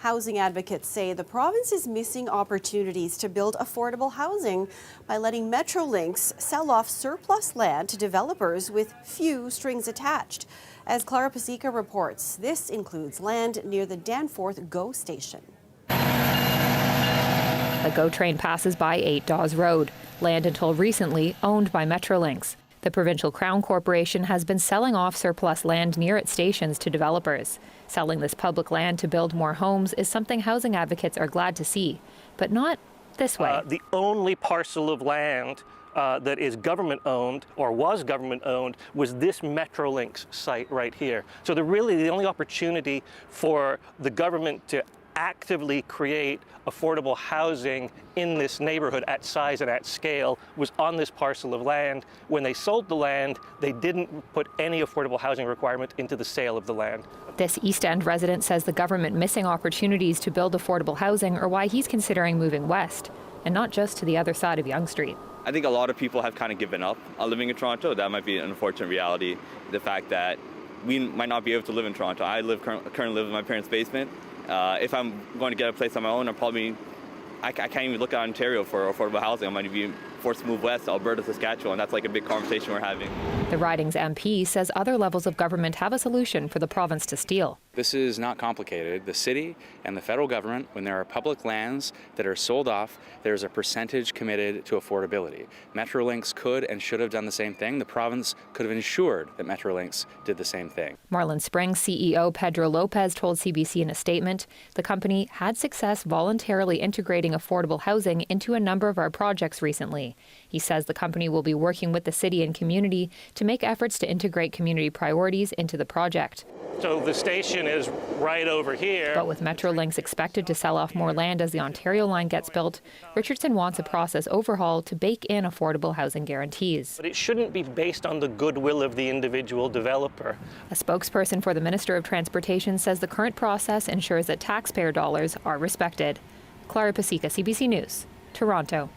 Housing advocates say the province is missing opportunities to build affordable housing by letting Metrolinx sell off surplus land to developers with few strings attached. As Clara Pasieka reports, this includes land near the Danforth GO station. The GO train passes by 8 Dawes Road, land until recently owned by Metrolinx. The Provincial Crown Corporation has been selling off surplus land near its stations to developers. Selling this public land to build more homes is something housing advocates are glad to see, but not this way. The only parcel of land that is government-owned or was government-owned was this Metrolinx site right here. So the only opportunity for the government to actively create affordable housing in this neighborhood at size and at scale was on this parcel of land. When they sold the land, they didn't put any affordable housing requirement into the sale of the land. This East End resident says the government missing opportunities to build affordable housing are why he's considering moving west, and not just to the other side of Yonge Street. I think a lot of people have kind of given up on living in Toronto. That might be an unfortunate reality. The fact that we might not be able to live in Toronto. I currently live in my parents' basement. If I'm going to get a place on my own, I can't even look at Ontario for affordable housing. I might be forced to move west to Alberta, Saskatchewan. That's like a big conversation we're having. The riding's MP says other levels of government have a solution for the province to steal. This is not complicated. The city and the federal government, when there are public lands that are sold off, there's a percentage committed to affordability. Metrolinx could and should have done the same thing. The province could have ensured that Metrolinx did the same thing. Marlin Springs CEO Pedro Lopez told CBC in a statement the company had success voluntarily integrating affordable housing into a number of our projects recently. He says the company will be working with the city and community to make efforts to integrate community priorities into the project. So the station is right over here. But with Metrolinx expected to sell off more land as the Ontario line gets built, Richardson wants a process overhaul to bake in affordable housing guarantees. But it shouldn't be based on the goodwill of the individual developer. A spokesperson for the Minister of Transportation says the current process ensures that taxpayer dollars are respected. Clara Pasieka, CBC News, Toronto.